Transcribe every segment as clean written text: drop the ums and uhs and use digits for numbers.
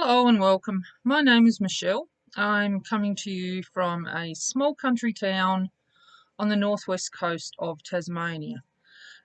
Hello and welcome. My name is Michelle. I'm coming to you from a small country town on the northwest coast of Tasmania.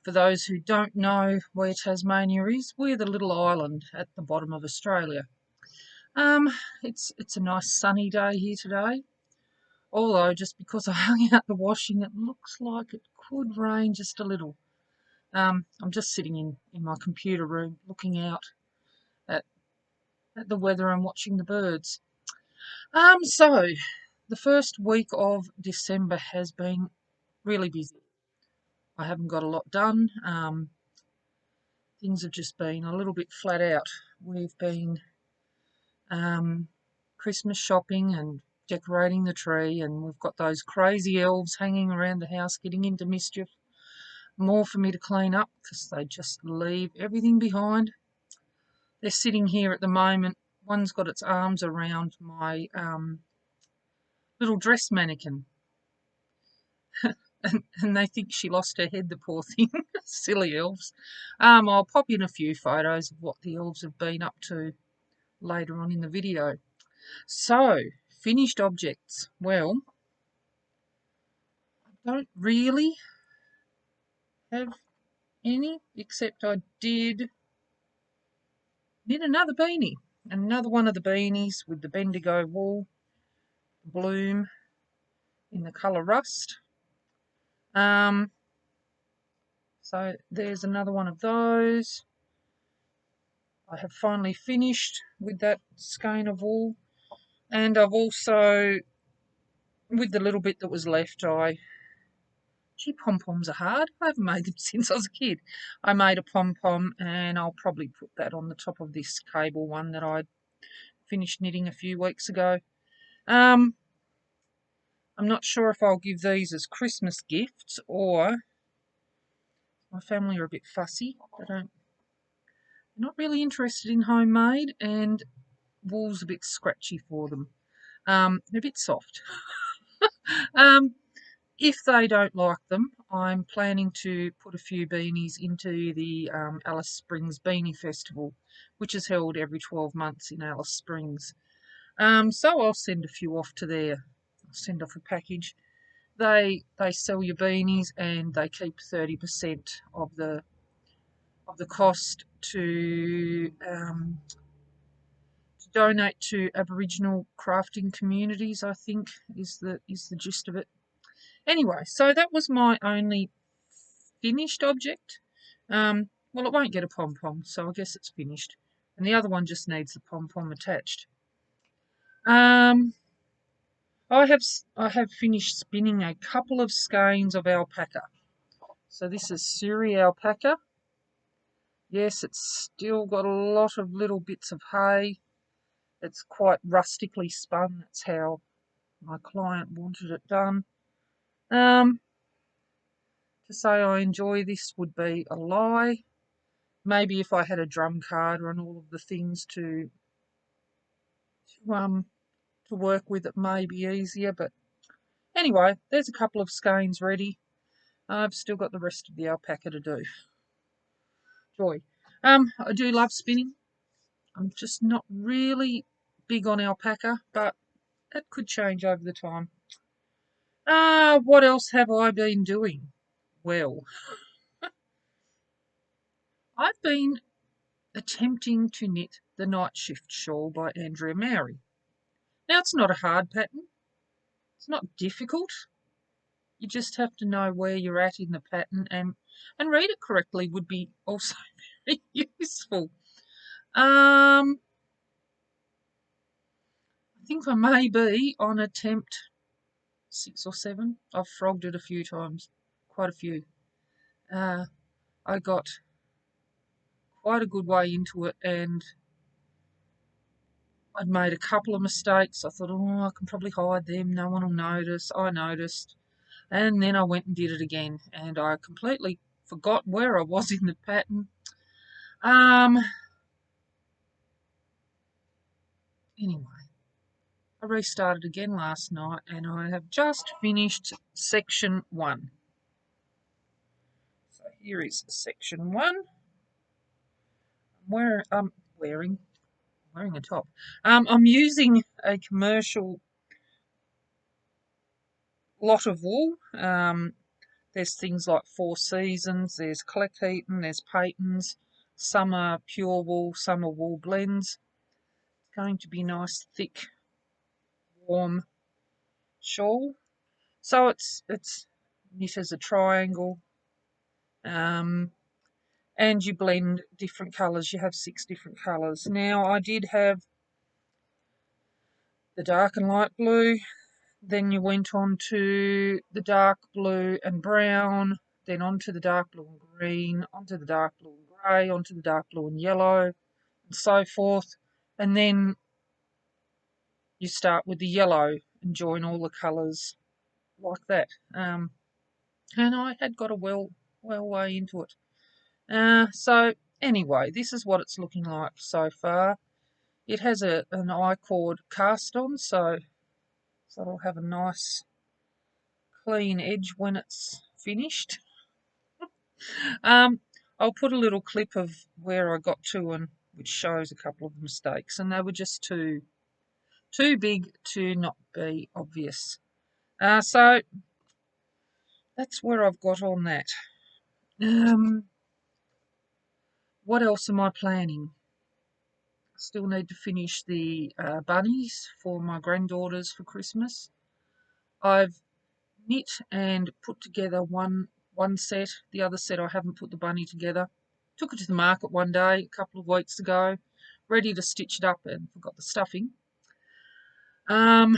For those who don't know where Tasmania is, we're the little island at the bottom of Australia. Um, it's a nice sunny day here today, although just because I hung out the washing, it looks like it could rain just a little. I'm just sitting in my computer room looking out at the weather and watching the birds. So the first week of December has been really busy. I haven't got a lot done. Things have just been a little bit flat out. We've been Christmas shopping and decorating the tree, and we've got those crazy elves hanging around the house getting into mischief. More for me to clean up because they just leave everything behind. They're sitting here at the moment. One's got its arms around my little dress mannequin. And they think she lost her head, the poor thing. Silly elves. I'll pop in a few photos of what the elves have been up to later on in the video. So, finished objects. Well, I don't really have any, except I did knit another beanie. Another one of the beanies with the Bendigo wool bloom in the colour rust. So there's another one of those. I have finally finished with that skein of wool, and I've also, with the little bit that was left, pom-poms are hard. I haven't made them since I was a kid. I made a pom-pom, and I'll probably put that on the top of this cable one that I finished knitting a few weeks ago. I'm not sure if I'll give these as Christmas gifts, or my family are a bit fussy. They're not really interested in homemade, and wool's a bit scratchy for them. They're a bit soft. If they don't like them, I'm planning to put a few beanies into the Alice Springs Beanie Festival, which is held every 12 months in Alice Springs. So I'll send a few off to there. I'll send off a package. They sell your beanies, and they keep 30% of the cost to donate to Aboriginal crafting communities, I think is the gist of it. Anyway, so that was my only finished object. Well, it won't get a pom-pom, so I guess it's finished. And the other one just needs the pom-pom attached. I have finished spinning a couple of skeins of alpaca. So this is Suri alpaca. Yes, it's still got a lot of little bits of hay. It's quite rustically spun. That's how my client wanted it done. To say I enjoy this would be a lie. Maybe if I had a drum card and all of the things to work with, it may be easier. But anyway, there's a couple of skeins ready. I've still got the rest of the alpaca to do. Joy. I do love spinning. I'm just not really big on alpaca, but that could change over the time. What else have I been doing? Well, I've been attempting to knit the Night Shift Shawl by Andrea Mowry. Now, it's not a hard pattern. It's not difficult. You just have to know where you're at in the pattern, and read it correctly would be also very useful. I think I may be on attempt 6 or 7. I've frogged it a few times, quite a few. I got quite a good way into it, and I'd made a couple of mistakes. I thought, oh, I can probably hide them. No one will notice. I noticed. And then I went and did it again, and I completely forgot where I was in the pattern. Anyway, I restarted again last night, and I have just finished section 1. So here is section 1. I'm wearing wearing a top. I'm using a commercial lot of wool. There's things like Four Seasons, there's Cleckheaton, there's Peyton's. Some are pure wool, some are wool blends. It's going to be nice, thick, warm shawl. So it's knit as a triangle. And you blend different colours. You have 6 different colours. Now, I did have the dark and light blue. Then you went on to the dark blue and brown, then onto the dark blue and green, onto the dark blue and grey, onto the dark blue and yellow, and so forth. And then you start with the yellow and join all the colours like that. And I had got a well way into it. So anyway, this is what it's looking like so far. It has an I-cord cast on, so it'll have a nice clean edge when it's finished. I'll put a little clip of where I got to, and which shows a couple of mistakes, and they were just too big to not be obvious. So that's where I've got on that. What else am I planning? Still need to finish the bunnies for my granddaughters for Christmas. I've knit and put together one set. The other set I haven't put the bunny together. Took it to the market one day a couple of weeks ago, ready to stitch it up, and forgot the stuffing. So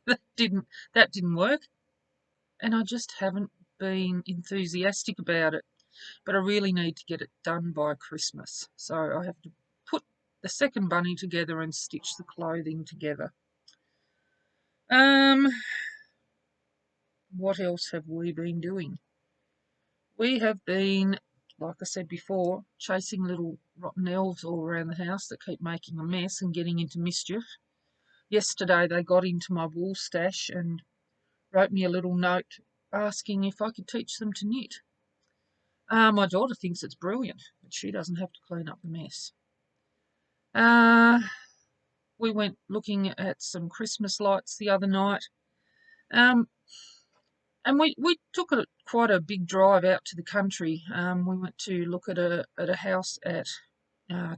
that didn't work, and I just haven't been enthusiastic about it. But I really need to get it done by Christmas, so I have to put the second bunny together and stitch the clothing together. What else have we been doing? We have been, like I said before, chasing little rotten elves all around the house that keep making a mess and getting into mischief. Yesterday they got into my wool stash and wrote me a little note asking if I could teach them to knit. My daughter thinks it's brilliant, but she doesn't have to clean up the mess. We went looking at some Christmas lights the other night. And we took quite a big drive out to the country. We went to look at a house at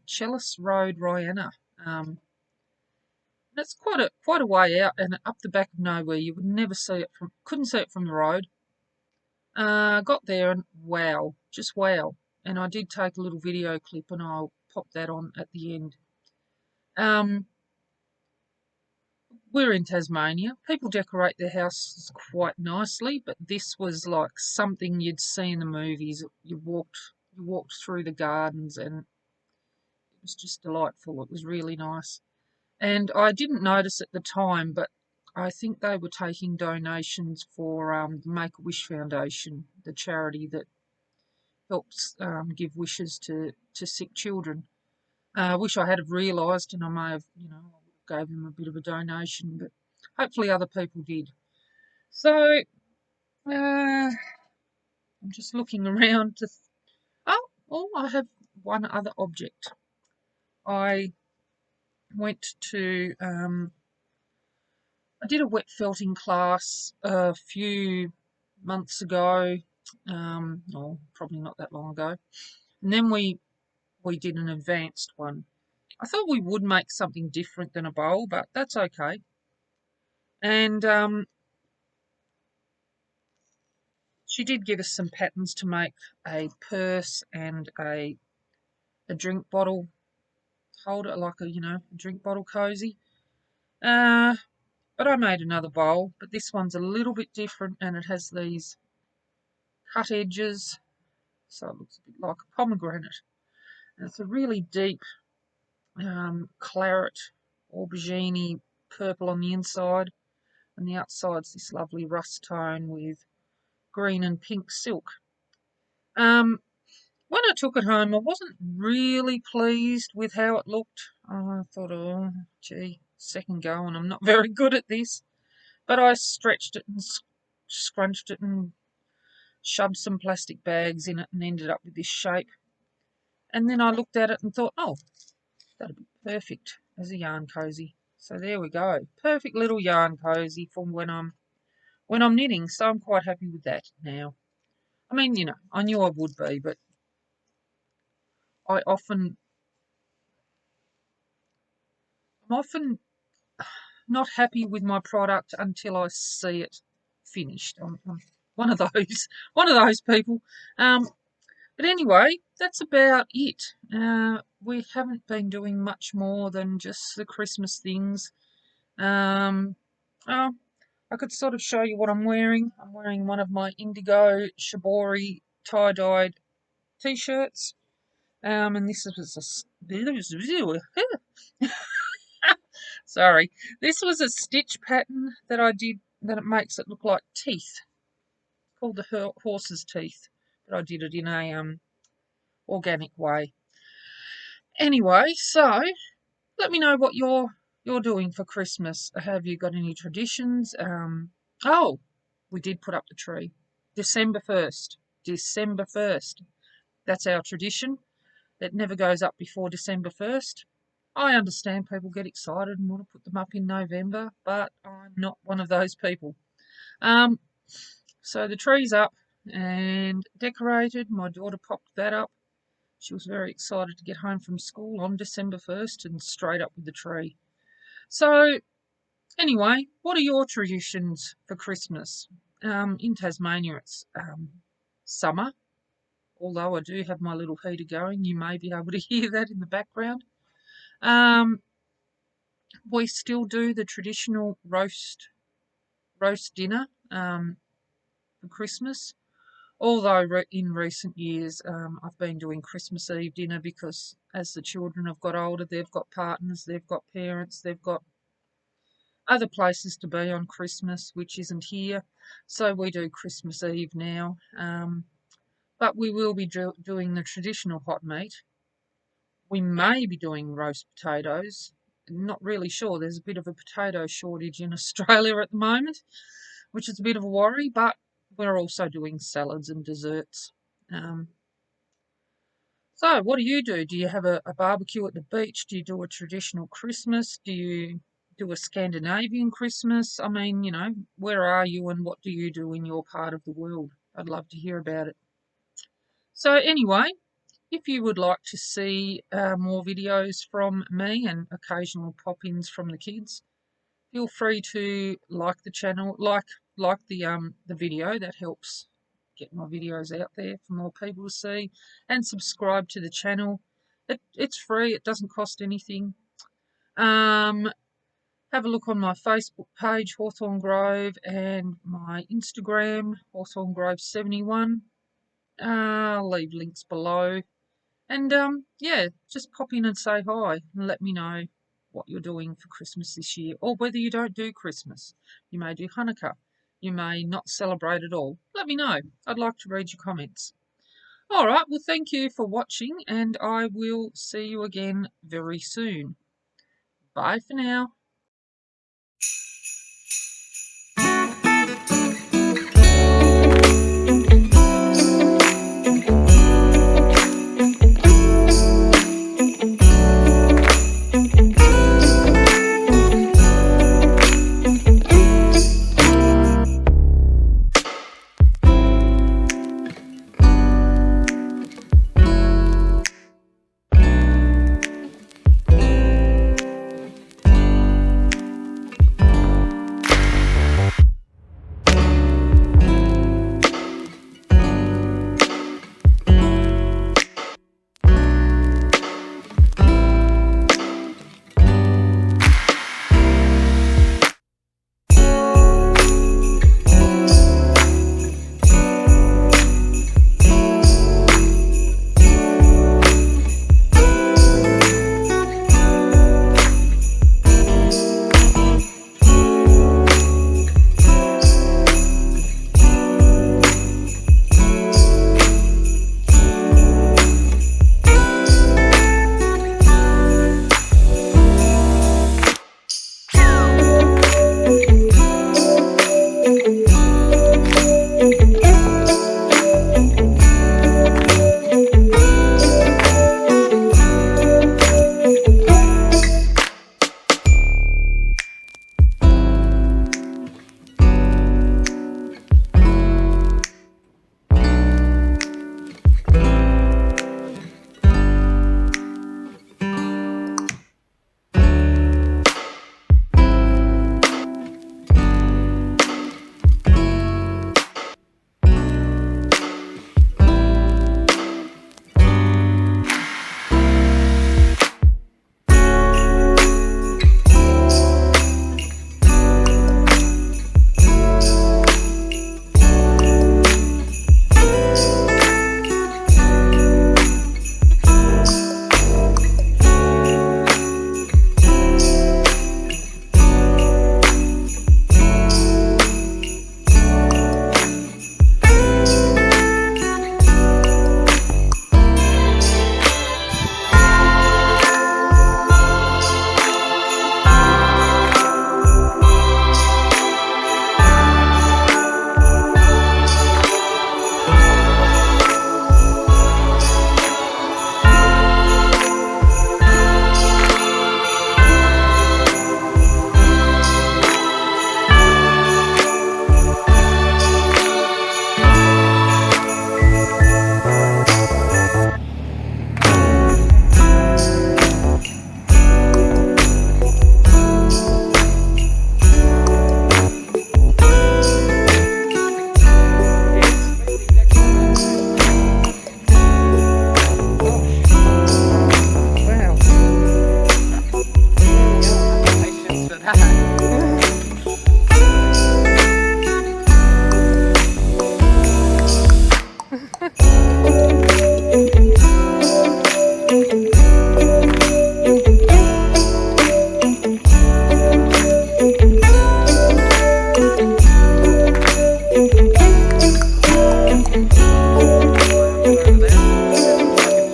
Chellis Road, Rihanna. That's quite a way out and up the back of nowhere. You would never see it couldn't see it from the road. Got there and wow, just wow. And I did take a little video clip and I'll pop that on at the end. We're in Tasmania. People decorate their houses quite nicely, but this was like something you'd see in the movies. You walked through the gardens and it was just delightful. It was really nice. And I didn't notice at the time, but I think they were taking donations for the Make-A-Wish Foundation, the charity that helps give wishes to sick children. I wish I had have realised, and I may have, gave them a bit of a donation, but hopefully other people did. So I'm just looking around to. I have one other object. I went to. I did a wet felting class a few months ago. Probably not that long ago. And then we did an advanced one. I thought we would make something different than a bowl, but that's okay. And she did give us some patterns to make a purse and a drink bottle holder, like a drink bottle cozy. But I made another bowl, but this one's a little bit different and it has these cut edges, so it looks a bit like a pomegranate. And it's a really deep claret, aubergine purple on the inside, and the outside's this lovely rust tone with green and pink silk. When I took it home, I wasn't really pleased with how it looked. I thought, oh, gee, second go, and I'm not very good at this. But I stretched it and scrunched it and shoved some plastic bags in it and ended up with this shape. And then I looked at it and thought, oh, That'd be perfect as a yarn cozy. So there we go. Perfect little yarn cozy for when I'm knitting. So I'm quite happy with that now. I mean, I knew I would be, but I'm often not happy with my product until I see it finished. I'm one of those people. But anyway, that's about it. We haven't been doing much more than just the Christmas things. Oh, I could sort of show you what I'm wearing. I'm wearing one of my indigo shibori tie-dyed t-shirts. And this was sorry. This was a stitch pattern that I did that it makes it look like teeth. Called the horse's teeth. But I did it in a organic way. Anyway, so let me know what you're doing for Christmas. Have you got any traditions? Oh, we did put up the tree. December 1st. December 1st. That's our tradition. It never goes up before December 1st. I understand people get excited and want to put them up in November, but I'm not one of those people. So the tree's up and decorated. My daughter popped that up. She was very excited to get home from school on December 1st and straight up with the tree. So anyway, what are your traditions for Christmas? In Tasmania, it's summer, although I do have my little heater going. You may be able to hear that in the background. We still do the traditional roast dinner for Christmas. Although in recent years I've been doing Christmas Eve dinner because as the children have got older, they've got partners, they've got parents, they've got other places to be on Christmas, which isn't here. So we do Christmas Eve now. But we will be doing the traditional hot meat. We may be doing roast potatoes. Not really sure. There's a bit of a potato shortage in Australia at the moment, which is a bit of a worry, but we're also doing salads and desserts. So what do you do? Do you have a barbecue at the beach? Do you do a traditional Christmas? Do you do a Scandinavian Christmas? I mean, where are you and what do you do in your part of the world? I'd love to hear about it. So anyway, if you would like to see more videos from me and occasional pop-ins from the kids, feel free to like the channel, like the video. That helps get my videos out there for more people to see, and subscribe to the channel. It's free. It doesn't cost anything. Have a look on my Facebook page, Hawthorn Grove, and my Instagram, Hawthorn Grove 71. I'll leave links below. And yeah, just pop in and say hi and let me know what you're doing for Christmas this year, or whether you don't do Christmas. You may do Hanukkah. You may not celebrate at all. Let me know. I'd like to read your comments. All right, well, thank you for watching, and I will see you again very soon. Bye for now.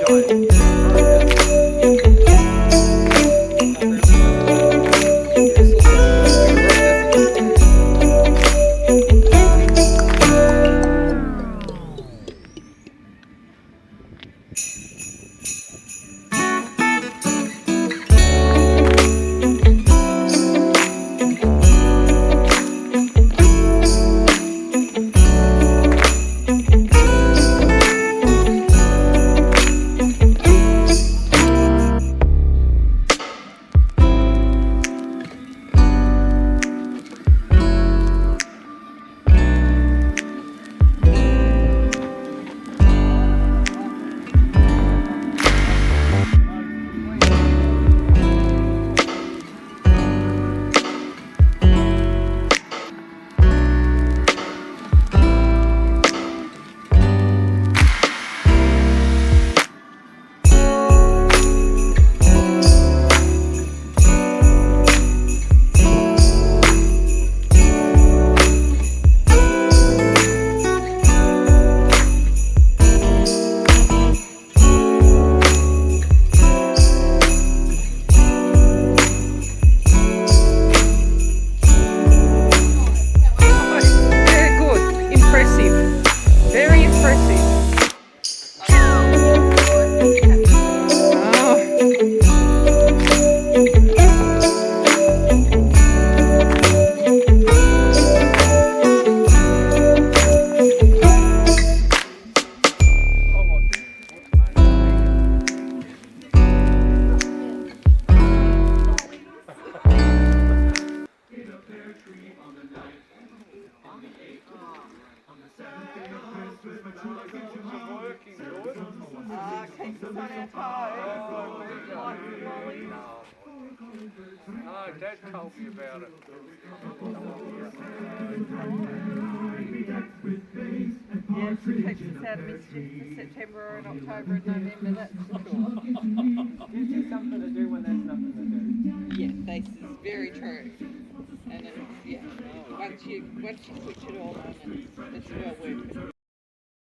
Yeah, good. Impressive. Very impressive. Oh. Keeps us on our toes. Like Molly. No, Dad told me about it. Yeah, she keeps us out of mischief for September and October and November, that's for sure. Gives you something to do when there's nothing to do. Yeah, this is very true. And it's, yeah, once you switch it all on, it's well worth it.